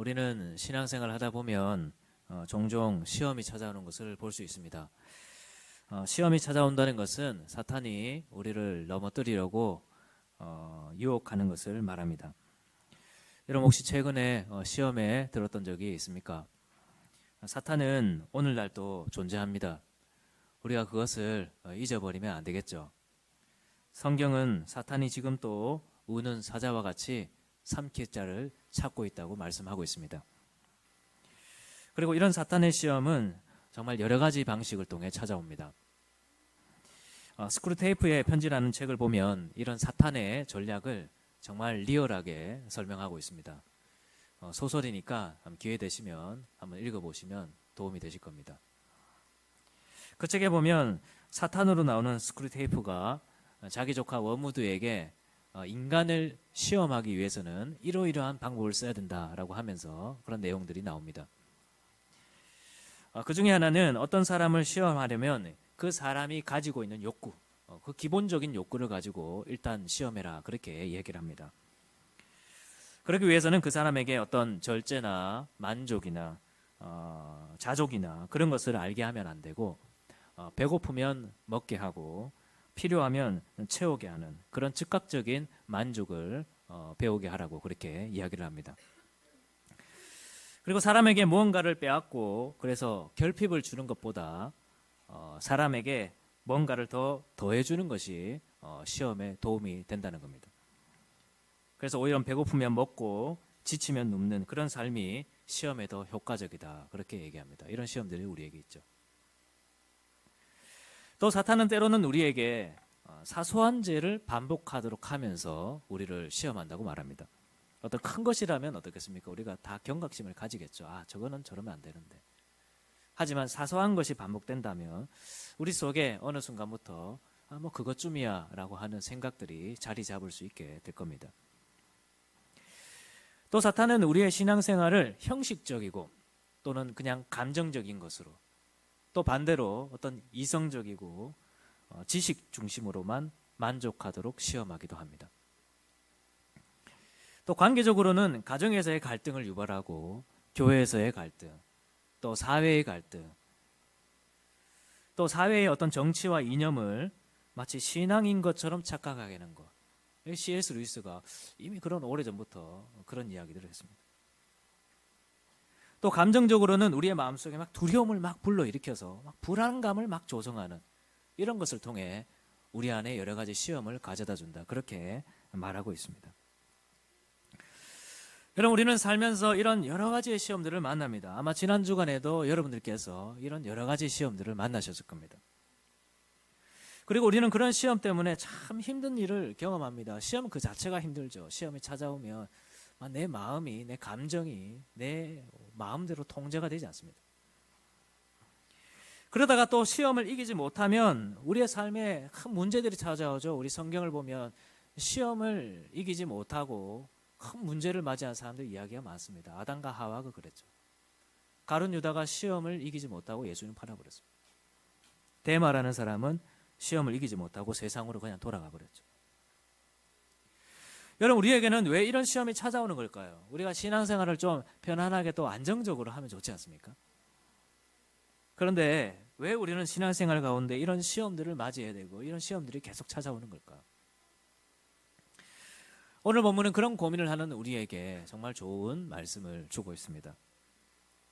우리는 신앙생활을 하다 보면 종종 시험이 찾아오는 것을 볼 수 있습니다. 시험이 찾아온다는 것은 사탄이 우리를 넘어뜨리려고 유혹하는 것을 말합니다. 여러분 혹시 최근에 시험에 들었던 적이 있습니까? 사탄은 오늘날도 존재합니다. 우리가 그것을 잊어버리면 안 되겠죠. 성경은 사탄이 지금 또 우는 사자와 같이 삼킬 자를 찾고 있다고 말씀하고 있습니다. 그리고 이런 사탄의 시험은 정말 여러 가지 방식을 통해 찾아옵니다. 스크루테이프의 편지라는 책을 보면 이런 사탄의 전략을 정말 리얼하게 설명하고 있습니다. 소설이니까 기회 되시면 한번 읽어보시면 도움이 되실 겁니다. 그 책에 보면 사탄으로 나오는 스크루테이프가 자기 조카 워무드에게 인간을 시험하기 위해서는 이러이러한 방법을 써야 된다라고 하면서 그런 내용들이 나옵니다. 그 중에 하나는 어떤 사람을 시험하려면 그 사람이 가지고 있는 욕구, 그 기본적인 욕구를 가지고 일단 시험해라, 그렇게 얘기를 합니다. 그러기 위해서는 그 사람에게 어떤 절제나 만족이나 자족이나 그런 것을 알게 하면 안 되고, 배고프면 먹게 하고 필요하면 채우게 하는 그런 즉각적인 만족을 배우게 하라고 그렇게 이야기를 합니다. 그리고 사람에게 무언가를 빼앗고 그래서 결핍을 주는 것보다 사람에게 뭔가를 더 더해주는 것이 시험에 도움이 된다는 겁니다. 그래서 오히려 배고프면 먹고 지치면 눕는 그런 삶이 시험에 더 효과적이다, 그렇게 얘기합니다. 이런 시험들이 우리에게 있죠. 또 사탄은 때로는 우리에게 사소한 죄를 반복하도록 하면서 우리를 시험한다고 말합니다. 어떤 큰 것이라면 어떻겠습니까? 우리가 다 경각심을 가지겠죠. 저거는 저러면 안 되는데. 하지만 사소한 것이 반복된다면 우리 속에 어느 순간부터 뭐 그것쯤이야 라고 하는 생각들이 자리 잡을 수 있게 될 겁니다. 또 사탄은 우리의 신앙생활을 형식적이고 또는 그냥 감정적인 것으로, 또 반대로 어떤 이성적이고 지식 중심으로만 만족하도록 시험하기도 합니다. 또 관계적으로는 가정에서의 갈등을 유발하고 교회에서의 갈등, 또 사회의 갈등, 또 사회의 어떤 정치와 이념을 마치 신앙인 것처럼 착각하게 하는 것. C.S. 루이스가 이미 그런 오래전부터 그런 이야기들을 했습니다. 또 감정적으로는 우리의 마음속에 막 두려움을 막 불러일으켜서 막 불안감을 막 조성하는 이런 것을 통해 우리 안에 여러 가지 시험을 가져다 준다, 그렇게 말하고 있습니다. 여러분, 우리는 살면서 이런 여러 가지의 시험들을 만납니다. 아마 지난 주간에도 여러분들께서 이런 여러 가지 시험들을 만나셨을 겁니다. 그리고 우리는 그런 시험 때문에 참 힘든 일을 경험합니다. 시험 그 자체가 힘들죠. 시험이 찾아오면 내 마음이, 내 감정이 내 마음대로 통제가 되지 않습니다. 그러다가 또 시험을 이기지 못하면 우리의 삶에 큰 문제들이 찾아오죠. 우리 성경을 보면 시험을 이기지 못하고 큰 문제를 맞이한 사람들 이야기가 많습니다. 아담과 하와가 그랬죠. 가룟 유다가 시험을 이기지 못하고 예수님 팔아버렸습니다. 데마라는 사람은 시험을 이기지 못하고 세상으로 그냥 돌아가 버렸죠. 여러분, 우리에게는 왜 이런 시험이 찾아오는 걸까요? 우리가 신앙생활을 좀 편안하게 또 안정적으로 하면 좋지 않습니까? 그런데 왜 우리는 신앙생활 가운데 이런 시험들을 맞이해야 되고 이런 시험들이 계속 찾아오는 걸까? 오늘 본문은 그런 고민을 하는 우리에게 정말 좋은 말씀을 주고 있습니다.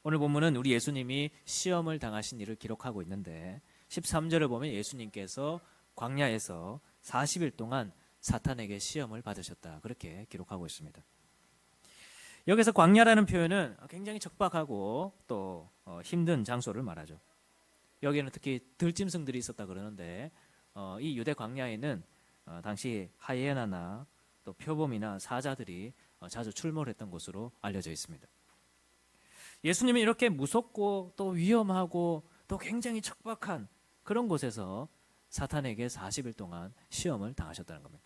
오늘 본문은 우리 예수님이 시험을 당하신 일을 기록하고 있는데 13절을 보면 예수님께서 광야에서 40일 동안 사탄에게 시험을 받으셨다, 그렇게 기록하고 있습니다. 여기서 광야라는 표현은 굉장히 척박하고 또 힘든 장소를 말하죠. 여기에는 특히 들짐승들이 있었다 그러는데 이 유대 광야에는 당시 하이에나나 또 표범이나 사자들이 자주 출몰했던 곳으로 알려져 있습니다. 예수님이 이렇게 무섭고 또 위험하고 또 굉장히 척박한 그런 곳에서 사탄에게 40일 동안 시험을 당하셨다는 겁니다.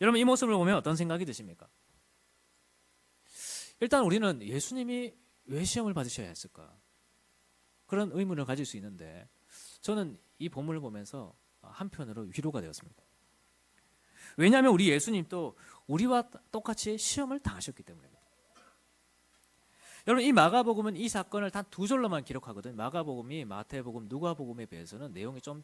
여러분, 이 모습을 보면 어떤 생각이 드십니까? 일단 우리는 예수님이 왜 시험을 받으셔야 했을까? 그런 의문을 가질 수 있는데 저는 이 본문을 보면서 한편으로 위로가 되었습니다. 왜냐하면 우리 예수님도 우리와 똑같이 시험을 당하셨기 때문입니다. 여러분, 이 마가복음은 이 사건을 단 두 절로만 기록하거든요. 마가복음이 마태복음, 누가복음에 비해서는 내용이 좀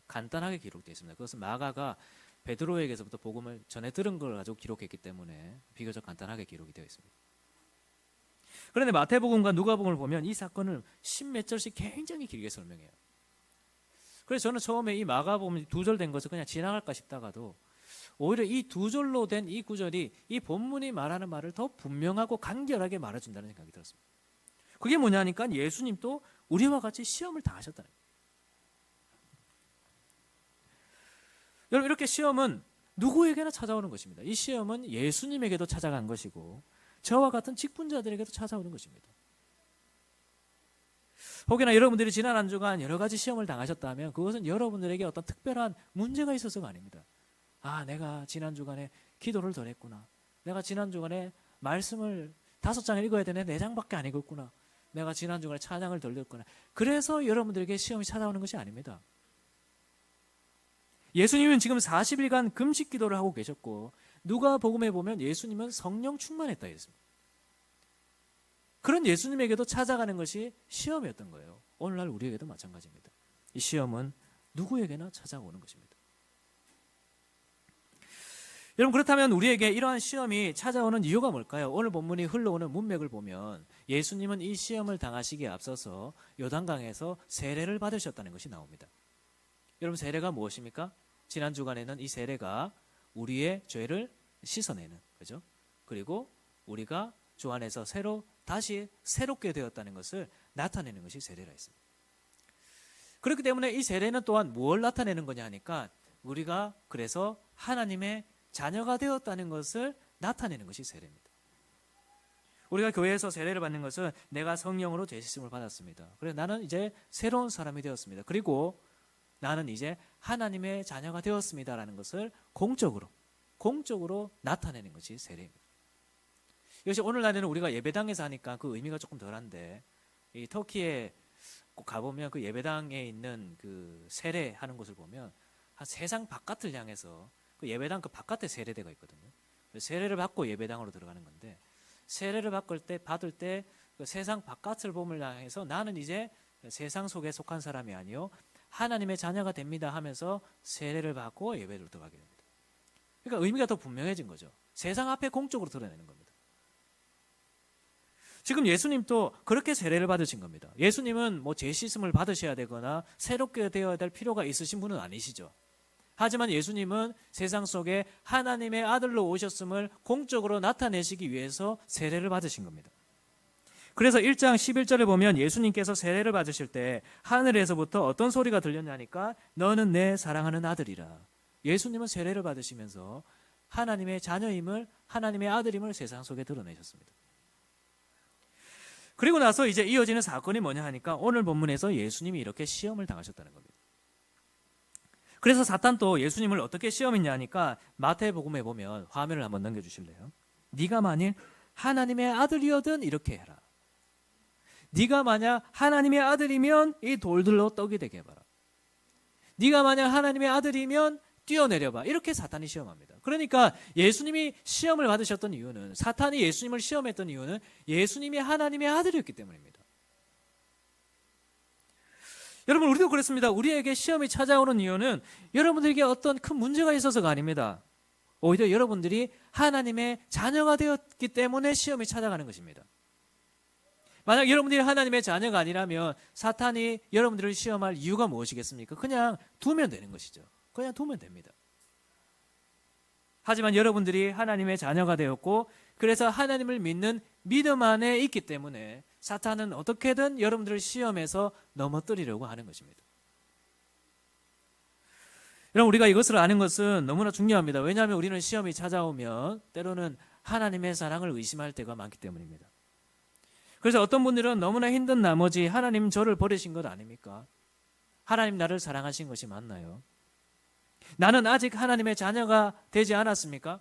간단하게 기록되어 있습니다. 그것은 마가가 베드로에게서부터 복음을 전해 들은 걸 가지고 기록했기 때문에 비교적 간단하게 기록이 되어 있습니다. 그런데 마태복음과 누가복음을 보면 이 사건을 십몇 절씩 굉장히 길게 설명해요. 그래서 저는 처음에 이 마가복음 두 절 된 것을 그냥 지나갈까 싶다가도 오히려 이 두 절로 된 이 구절이 이 본문이 말하는 말을 더 분명하고 간결하게 말해준다는 생각이 들었습니다. 그게 뭐냐니까 예수님도 우리와 같이 시험을 당하셨다는 거예요. 여러분, 이렇게 시험은 누구에게나 찾아오는 것입니다. 이 시험은 예수님에게도 찾아간 것이고 저와 같은 직분자들에게도 찾아오는 것입니다. 혹여나 여러분들이 지난 한 주간 여러 가지 시험을 당하셨다면 그것은 여러분들에게 어떤 특별한 문제가 있어서가 아닙니다. 아, 내가 지난 주간에 기도를 덜 했구나. 내가 지난 주간에 말씀을 5장을 읽어야 되는데 4장밖에 안 읽었구나. 내가 지난 주간에 찬양을 덜 듣구나. 그래서 여러분들에게 시험이 찾아오는 것이 아닙니다. 예수님은 지금 40일간 금식 기도를 하고 계셨고 누가복음에 보면 예수님은 성령 충만했다 했습니다. 그런 예수님에게도 찾아가는 것이 시험이었던 거예요. 오늘날 우리에게도 마찬가지입니다. 이 시험은 누구에게나 찾아오는 것입니다. 여러분, 그렇다면 우리에게 이러한 시험이 찾아오는 이유가 뭘까요? 오늘 본문이 흘러오는 문맥을 보면 예수님은 이 시험을 당하시기에 앞서서 요단강에서 세례를 받으셨다는 것이 나옵니다. 여러분, 세례가 무엇입니까? 지난 주간에는 이 세례가 우리의 죄를 씻어내는, 그죠? 그리고 우리가 주 안에서 다시 새롭게 되었다는 것을 나타내는 것이 세례라 했습니다. 그렇기 때문에 이 세례는 또한 무엇을 나타내는 거냐 하니까 우리가 그래서 하나님의 자녀가 되었다는 것을 나타내는 것이 세례입니다. 우리가 교회에서 세례를 받는 것은 내가 성령으로 죄 씻음을 받았습니다. 그래서 나는 이제 새로운 사람이 되었습니다. 그리고 나는 이제 하나님의 자녀가 되었습니다라는 것을 공적으로 나타내는 것이 세례입니다. 이것이 오늘날에는 우리가 예배당에서 하니까 그 의미가 조금 덜한데 이 터키에 꼭 가보면 그 예배당에 있는 그 세례하는 곳을 보면 한 세상 바깥을 향해서 그 예배당 그 바깥에 세례대가 있거든요. 세례를 받고 예배당으로 들어가는 건데 세례를 받을 때 그 세상 바깥을 봄을 향해서 나는 이제 세상 속에 속한 사람이 아니요 하나님의 자녀가 됩니다 하면서 세례를 받고 예배로 들어가게 됩니다. 그러니까 의미가 더 분명해진 거죠. 세상 앞에 공적으로 드러내는 겁니다. 지금 예수님도 그렇게 세례를 받으신 겁니다. 예수님은 뭐 죄 씻음을 받으셔야 되거나 새롭게 되어야 될 필요가 있으신 분은 아니시죠. 하지만 예수님은 세상 속에 하나님의 아들로 오셨음을 공적으로 나타내시기 위해서 세례를 받으신 겁니다. 그래서 1장 11절에 보면 예수님께서 세례를 받으실 때 하늘에서부터 어떤 소리가 들렸냐니까 너는 내 사랑하는 아들이라. 예수님은 세례를 받으시면서 하나님의 자녀임을, 하나님의 아들임을 세상 속에 드러내셨습니다. 그리고 나서 이제 이어지는 사건이 뭐냐 하니까 오늘 본문에서 예수님이 이렇게 시험을 당하셨다는 겁니다. 그래서 사탄도 예수님을 어떻게 시험했냐 하니까 마태복음에 보면 화면을 한번 넘겨주실래요? 네가 만일 하나님의 아들이거든 이렇게 해라. 네가 만약 하나님의 아들이면 이 돌들로 떡이 되게 해봐라. 네가 만약 하나님의 아들이면 뛰어내려봐. 이렇게 사탄이 시험합니다. 그러니까 예수님이 시험을 받으셨던 이유는, 사탄이 예수님을 시험했던 이유는 예수님이 하나님의 아들이었기 때문입니다. 여러분, 우리도 그렇습니다. 우리에게 시험이 찾아오는 이유는 여러분들에게 어떤 큰 문제가 있어서가 아닙니다. 오히려 여러분들이 하나님의 자녀가 되었기 때문에 시험이 찾아가는 것입니다. 만약 여러분들이 하나님의 자녀가 아니라면 사탄이 여러분들을 시험할 이유가 무엇이겠습니까? 그냥 두면 되는 것이죠. 그냥 두면 됩니다. 하지만 여러분들이 하나님의 자녀가 되었고 그래서 하나님을 믿는 믿음 안에 있기 때문에 사탄은 어떻게든 여러분들을 시험해서 넘어뜨리려고 하는 것입니다. 여러분, 우리가 이것을 아는 것은 너무나 중요합니다. 왜냐하면 우리는 시험이 찾아오면 때로는 하나님의 사랑을 의심할 때가 많기 때문입니다. 그래서 어떤 분들은 너무나 힘든 나머지 하나님 저를 버리신 것 아닙니까? 하나님 나를 사랑하신 것이 맞나요? 나는 아직 하나님의 자녀가 되지 않았습니까?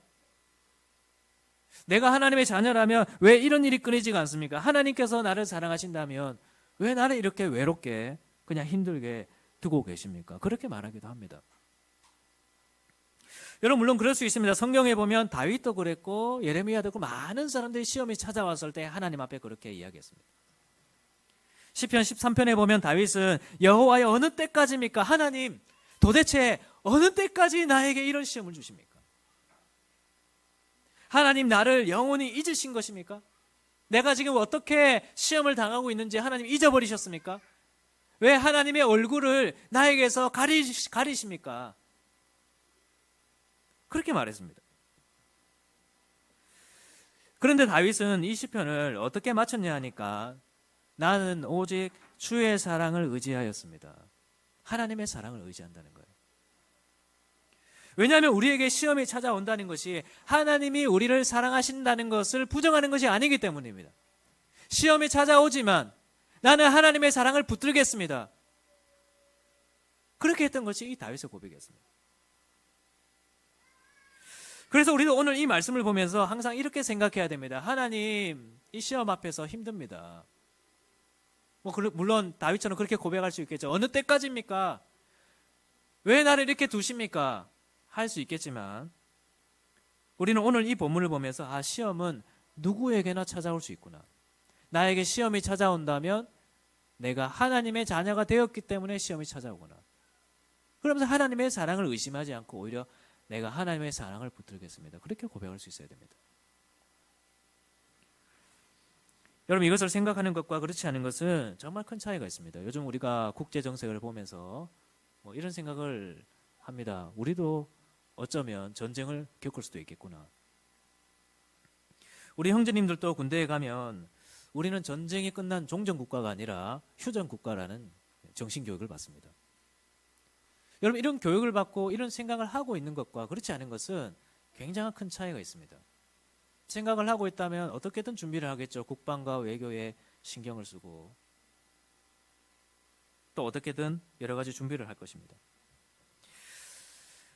내가 하나님의 자녀라면 왜 이런 일이 끊이지가 않습니까? 하나님께서 나를 사랑하신다면 왜 나를 이렇게 외롭게 그냥 힘들게 두고 계십니까? 그렇게 말하기도 합니다. 여러분 물론 그럴 수 있습니다. 성경에 보면 다윗도 그랬고 예레미야도 그렇고 많은 사람들이 시험이 찾아왔을 때 하나님 앞에 그렇게 이야기했습니다. 시편 13편에 보면 다윗은 여호와여 어느 때까지입니까? 하나님 도대체 어느 때까지 나에게 이런 시험을 주십니까? 하나님 나를 영원히 잊으신 것입니까? 내가 지금 어떻게 시험을 당하고 있는지 하나님 잊어버리셨습니까? 왜 하나님의 얼굴을 나에게서 가리십니까? 그렇게 말했습니다. 그런데 다윗은 이 시편을 어떻게 마쳤냐 하니까 나는 오직 주의 사랑을 의지하였습니다. 하나님의 사랑을 의지한다는 거예요. 왜냐하면 우리에게 시험이 찾아온다는 것이 하나님이 우리를 사랑하신다는 것을 부정하는 것이 아니기 때문입니다. 시험이 찾아오지만 나는 하나님의 사랑을 붙들겠습니다. 그렇게 했던 것이 이 다윗의 고백이었습니다. 그래서 우리도 오늘 이 말씀을 보면서 항상 이렇게 생각해야 됩니다. 하나님, 이 시험 앞에서 힘듭니다. 물론 다윗처럼 그렇게 고백할 수 있겠죠. 어느 때까지입니까? 왜 나를 이렇게 두십니까? 할 수 있겠지만 우리는 오늘 이 본문을 보면서 시험은 누구에게나 찾아올 수 있구나. 나에게 시험이 찾아온다면 내가 하나님의 자녀가 되었기 때문에 시험이 찾아오구나. 그러면서 하나님의 사랑을 의심하지 않고 오히려 내가 하나님의 사랑을 붙들겠습니다. 그렇게 고백할 수 있어야 됩니다. 여러분 이것을 생각하는 것과 그렇지 않은 것은 정말 큰 차이가 있습니다. 요즘 우리가 국제정세를 보면서 이런 생각을 합니다. 우리도 어쩌면 전쟁을 겪을 수도 있겠구나. 우리 형제님들도 군대에 가면 우리는 전쟁이 끝난 종전국가가 아니라 휴전국가라는 정신교육을 받습니다. 여러분 이런 교육을 받고 이런 생각을 하고 있는 것과 그렇지 않은 것은 굉장히 큰 차이가 있습니다. 생각을 하고 있다면 어떻게든 준비를 하겠죠. 국방과 외교에 신경을 쓰고 또 어떻게든 여러 가지 준비를 할 것입니다.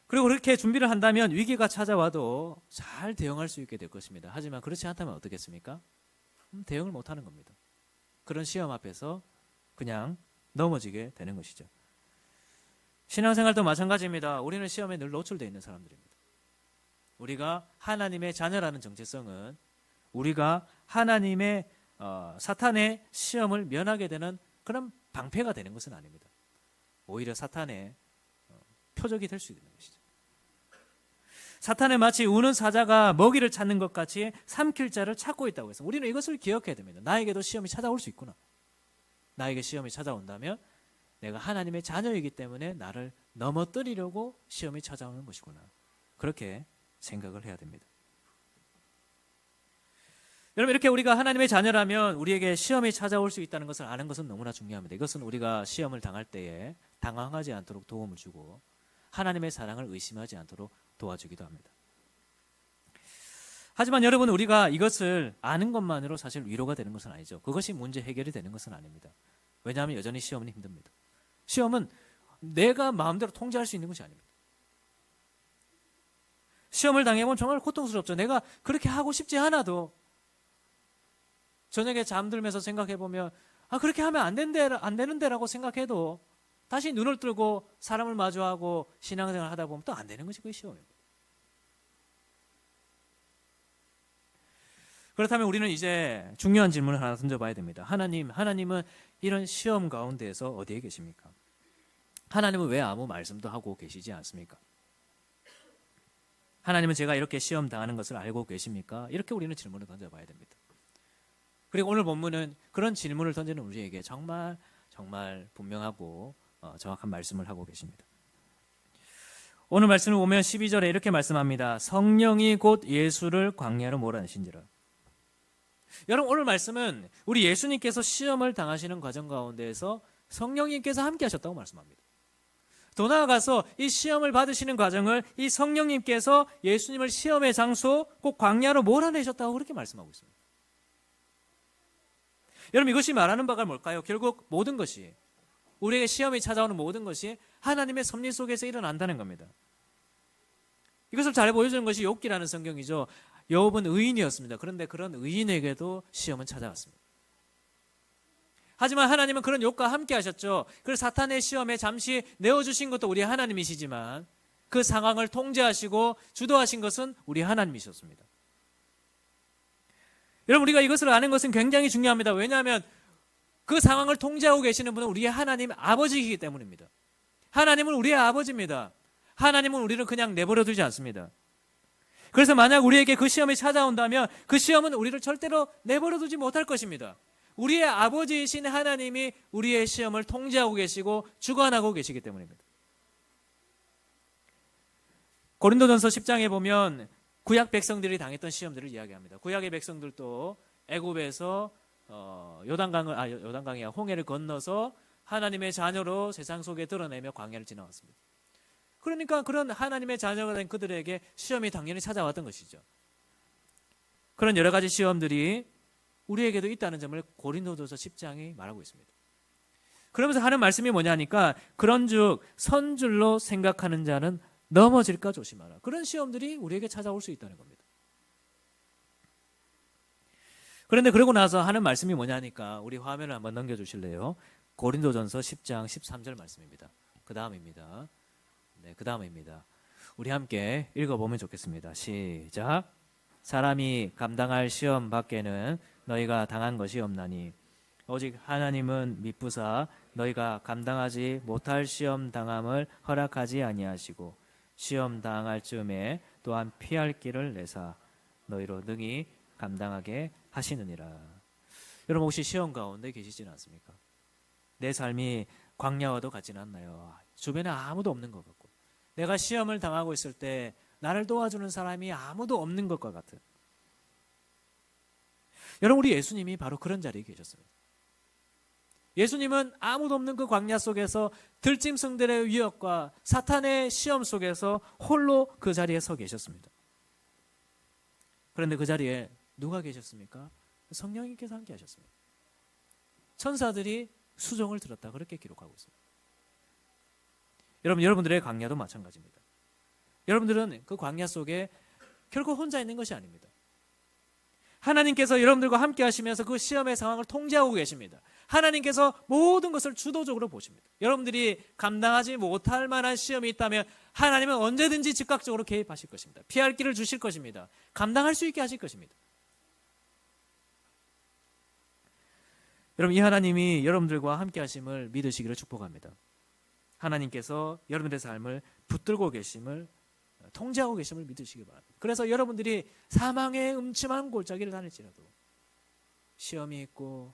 그리고 그렇게 준비를 한다면 위기가 찾아와도 잘 대응할 수 있게 될 것입니다. 하지만 그렇지 않다면 어떻겠습니까? 대응을 못하는 겁니다. 그런 시험 앞에서 그냥 넘어지게 되는 것이죠. 신앙생활도 마찬가지입니다. 우리는 시험에 늘 노출되어 있는 사람들입니다. 우리가 하나님의 자녀라는 정체성은 우리가 하나님의 사탄의 시험을 면하게 되는 그런 방패가 되는 것은 아닙니다. 오히려 사탄의 표적이 될 수 있는 것이죠. 사탄은 마치 우는 사자가 먹이를 찾는 것 같이 삼킬 자를 찾고 있다고 해서 우리는 이것을 기억해야 됩니다. 나에게도 시험이 찾아올 수 있구나. 나에게 시험이 찾아온다면 내가 하나님의 자녀이기 때문에 나를 넘어뜨리려고 시험이 찾아오는 것이구나. 그렇게 생각을 해야 됩니다. 여러분 이렇게 우리가 하나님의 자녀라면 우리에게 시험이 찾아올 수 있다는 것을 아는 것은 너무나 중요합니다. 이것은 우리가 시험을 당할 때에 당황하지 않도록 도움을 주고 하나님의 사랑을 의심하지 않도록 도와주기도 합니다. 하지만 여러분 우리가 이것을 아는 것만으로 사실 위로가 되는 것은 아니죠. 그것이 문제 해결이 되는 것은 아닙니다. 왜냐하면 여전히 시험은 힘듭니다. 시험은 내가 마음대로 통제할 수 있는 것이 아닙니다. 시험을 당해보면 정말 고통스럽죠. 내가 그렇게 하고 싶지 않아도 저녁에 잠들면서 생각해보면 그렇게 하면 안 되는데라고 생각해도 다시 눈을 뜨고 사람을 마주하고 신앙생활을 하다 보면 또 안 되는 것이 그게 시험입니다. 그렇다면 우리는 이제 중요한 질문을 하나 던져봐야 됩니다. 하나님은 이런 시험 가운데에서 어디에 계십니까? 하나님은 왜 아무 말씀도 하고 계시지 않습니까? 하나님은 제가 이렇게 시험 당하는 것을 알고 계십니까? 이렇게 우리는 질문을 던져봐야 됩니다. 그리고 오늘 본문은 그런 질문을 던지는 우리에게 정말 분명하고 정확한 말씀을 하고 계십니다. 오늘 말씀을 보면 12절에 이렇게 말씀합니다. 성령이 곧 예수를 광야로 몰아내신지라. 여러분 오늘 말씀은 우리 예수님께서 시험을 당하시는 과정 가운데에서 성령님께서 함께 하셨다고 말씀합니다. 더 나아가서 이 시험을 받으시는 과정을 이 성령님께서 예수님을 시험의 장소 꼭 광야로 몰아내셨다고 그렇게 말씀하고 있습니다. 여러분 이것이 말하는 바가 뭘까요? 결국 모든 것이 우리에게 시험이 찾아오는 모든 것이 하나님의 섭리 속에서 일어난다는 겁니다. 이것을 잘 보여주는 것이 욥기라는 성경이죠. 욥은 의인이었습니다. 그런데 그런 의인에게도 시험은 찾아왔습니다. 하지만 하나님은 그런 욥과 함께 하셨죠. 그래서 사탄의 시험에 잠시 내어주신 것도 우리 하나님이시지만 그 상황을 통제하시고 주도하신 것은 우리 하나님이셨습니다. 여러분, 우리가 이것을 아는 것은 굉장히 중요합니다. 왜냐하면 그 상황을 통제하고 계시는 분은 우리의 하나님 아버지이기 때문입니다. 하나님은 우리의 아버지입니다. 하나님은 우리를 그냥 내버려 두지 않습니다. 그래서 만약 우리에게 그 시험이 찾아온다면 그 시험은 우리를 절대로 내버려 두지 못할 것입니다. 우리의 아버지이신 하나님이 우리의 시험을 통제하고 계시고 주관하고 계시기 때문입니다. 고린도전서 10장에 보면 구약 백성들이 당했던 시험들을 이야기합니다. 구약의 백성들도 애굽에서 요단강이 홍해를 건너서 하나님의 자녀로 세상 속에 드러내며 광야를 지나왔습니다. 그러니까 그런 하나님의 자녀가 된 그들에게 시험이 당연히 찾아왔던 것이죠. 그런 여러 가지 시험들이 우리에게도 있다는 점을 고린도전서 10장이 말하고 있습니다. 그러면서 하는 말씀이 뭐냐니까 그런즉 선줄로 생각하는 자는 넘어질까 조심하라. 그런 시험들이 우리에게 찾아올 수 있다는 겁니다. 그런데 그러고 나서 하는 말씀이 뭐냐니까 우리 화면을 한번 넘겨주실래요? 고린도전서 10장 13절 말씀입니다. 그 다음입니다. 네, 그 다음입니다. 우리 함께 읽어보면 좋겠습니다. 시작. 사람이 감당할 시험 밖에는 너희가 당한 것이 없나니 오직 하나님은 미쁘사 너희가 감당하지 못할 시험 당함을 허락하지 아니하시고 시험 당할 즈음에 또한 피할 길을 내사 너희로 능히 감당하게 하시느니라. 여러분, 혹시 시험 가운데 계시지는 않습니까? 내 삶이 광야와도 같지는 않나요? 주변에 아무도 없는 것 같고 내가 시험을 당하고 있을 때 나를 도와주는 사람이 아무도 없는 것과 같은. 여러분, 우리 예수님이 바로 그런 자리에 계셨습니다. 예수님은 아무도 없는 그 광야 속에서 들짐승들의 위협과 사탄의 시험 속에서 홀로 그 자리에 서 계셨습니다. 그런데 그 자리에 누가 계셨습니까? 성령님께서 함께 하셨습니다. 천사들이 수종을 들었다, 그렇게 기록하고 있습니다. 여러분, 여러분들의 광야도 마찬가지입니다. 여러분들은 그 광야 속에 결코 혼자 있는 것이 아닙니다. 하나님께서 여러분들과 함께 하시면서 그 시험의 상황을 통제하고 계십니다. 하나님께서 모든 것을 주도적으로 보십니다. 여러분들이 감당하지 못할 만한 시험이 있다면 하나님은 언제든지 즉각적으로 개입하실 것입니다. 피할 길을 주실 것입니다. 감당할 수 있게 하실 것입니다. 여러분, 이 하나님이 여러분들과 함께 하심을 믿으시기를 축복합니다. 하나님께서 여러분들의 삶을 붙들고 계심을, 통제하고 계심을 믿으시기 바랍니다. 그래서 여러분들이 사망의 음침한 골짜기를 다닐지라도, 시험이 있고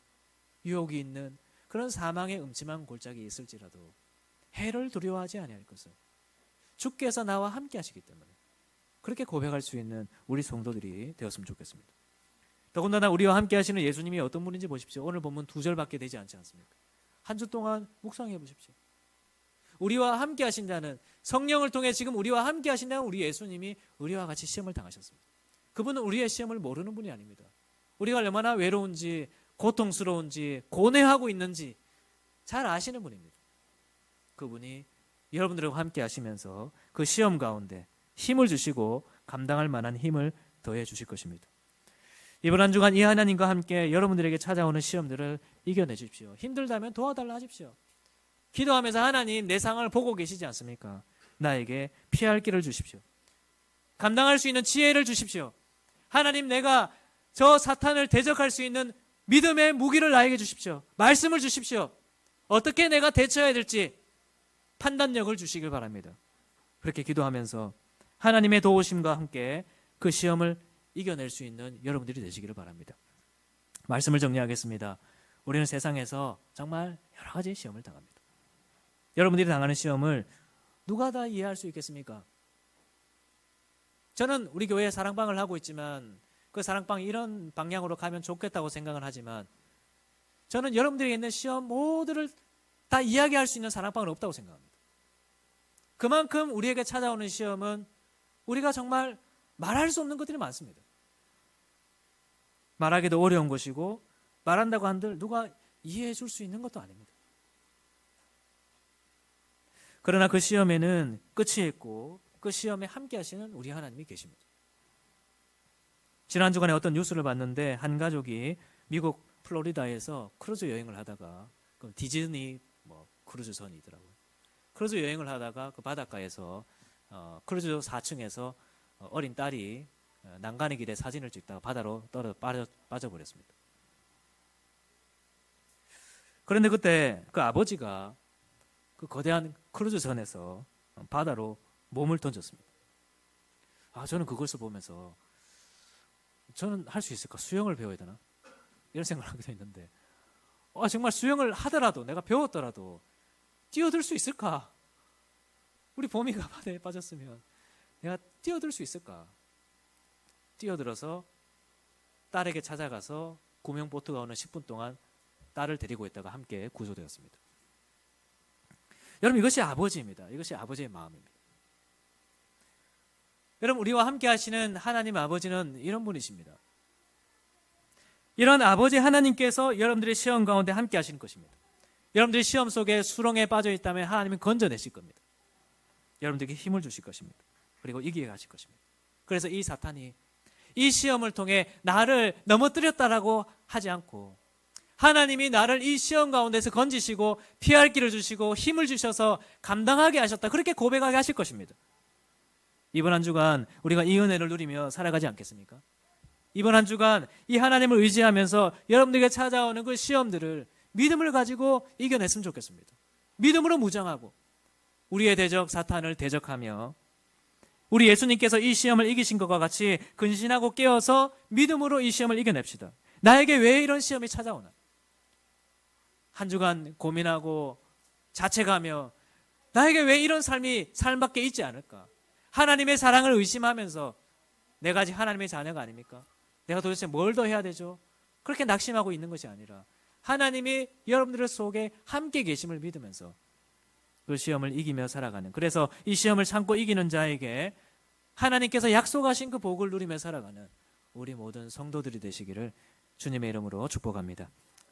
유혹이 있는 그런 사망의 음침한 골짜기에 있을지라도 해를 두려워하지 아니할 것은 주께서 나와 함께 하시기 때문에 그렇게 고백할 수 있는 우리 성도들이 되었으면 좋겠습니다. 더군다나 우리와 함께 하시는 예수님이 어떤 분인지 보십시오. 오늘 본문 2절밖에 되지 않지 않습니까? 한 주 동안 묵상해 보십시오. 우리와 함께 하신다는, 성령을 통해 지금 우리와 함께 하신다는 우리 예수님이 우리와 같이 시험을 당하셨습니다. 그분은 우리의 시험을 모르는 분이 아닙니다. 우리가 얼마나 외로운지, 고통스러운지, 고뇌하고 있는지 잘 아시는 분입니다. 그분이 여러분들과 함께 하시면서 그 시험 가운데 힘을 주시고 감당할 만한 힘을 더해 주실 것입니다. 이번 한 주간 이 하나님과 함께 여러분들에게 찾아오는 시험들을 이겨내 주십시오. 힘들다면 도와달라 하십시오. 기도하면서 하나님, 내 상황을 보고 계시지 않습니까? 나에게 피할 길을 주십시오. 감당할 수 있는 지혜를 주십시오. 하나님, 내가 저 사탄을 대적할 수 있는 믿음의 무기를 나에게 주십시오. 말씀을 주십시오. 어떻게 내가 대처해야 될지 판단력을 주시길 바랍니다. 그렇게 기도하면서 하나님의 도우심과 함께 그 시험을 이겨낼 수 있는 여러분들이 되시기를 바랍니다. 말씀을 정리하겠습니다. 우리는 세상에서 정말 여러 가지 시험을 당합니다. 여러분들이 당하는 시험을 누가 다 이해할 수 있겠습니까? 저는 우리 교회에 사랑방을 하고 있지만 그 사랑방이 이런 방향으로 가면 좋겠다고 생각을 하지만 저는 여러분들에게 있는 시험 모두를 다 이야기할 수 있는 사랑방은 없다고 생각합니다. 그만큼 우리에게 찾아오는 시험은 우리가 정말 말할 수 없는 것들이 많습니다. 말하기도 어려운 것이고 말한다고 한들 누가 이해해 줄 수 있는 것도 아닙니다. 그러나 그 시험에는 끝이 있고 그 시험에 함께 하시는 우리 하나님이 계십니다. 지난 주간에 어떤 뉴스를 봤는데 한 가족이 미국 플로리다에서 크루즈 여행을 하다가 디즈니 크루즈선이더라고요. 크루즈 여행을 하다가 그 바닷가에서 크루즈 4층에서 어린 딸이 난간의 길에 사진을 찍다가 바다로 빠져버렸습니다. 그런데 그때 그 아버지가 그 거대한 크루즈선에서 바다로 몸을 던졌습니다. 저는 그것을 보면서 저는 할 수 있을까? 수영을 배워야 되나? 이런 생각을 하게 됐는데 정말 수영을 하더라도 내가 배웠더라도 뛰어들 수 있을까? 우리 보미가 바다에 빠졌으면 내가 뛰어들 수 있을까? 뛰어들어서 딸에게 찾아가서 구명보트가 오는 10분 동안 딸을 데리고 있다가 함께 구조되었습니다. 여러분, 이것이 아버지입니다. 이것이 아버지의 마음입니다. 여러분, 우리와 함께 하시는 하나님 아버지는 이런 분이십니다. 이런 아버지 하나님께서 여러분들의 시험 가운데 함께 하시는 것입니다. 여러분들이 시험 속에 수렁에 빠져 있다면 하나님은 건져내실 겁니다. 여러분들에게 힘을 주실 것입니다. 그리고 이기게 하실 것입니다. 그래서 이 사탄이 이 시험을 통해 나를 넘어뜨렸다라고 하지 않고 하나님이 나를 이 시험 가운데서 건지시고 피할 길을 주시고 힘을 주셔서 감당하게 하셨다, 그렇게 고백하게 하실 것입니다. 이번 한 주간 우리가 이 은혜를 누리며 살아가지 않겠습니까? 이번 한 주간 이 하나님을 의지하면서 여러분들에게 찾아오는 그 시험들을 믿음을 가지고 이겨냈으면 좋겠습니다. 믿음으로 무장하고 우리의 대적 사탄을 대적하며 우리 예수님께서 이 시험을 이기신 것과 같이 근신하고 깨어서 믿음으로 이 시험을 이겨냅시다. 나에게 왜 이런 시험이 찾아오나? 한 주간 고민하고 자책하며 나에게 왜 이런 삶밖에 있지 않을까? 하나님의 사랑을 의심하면서 내가 아직 하나님의 자녀가 아닙니까? 내가 도대체 뭘 더 해야 되죠? 그렇게 낙심하고 있는 것이 아니라 하나님이 여러분들 속에 함께 계심을 믿으면서 그 시험을 이기며 살아가는, 그래서 이 시험을 참고 이기는 자에게 하나님께서 약속하신 그 복을 누리며 살아가는 우리 모든 성도들이 되시기를 주님의 이름으로 축복합니다.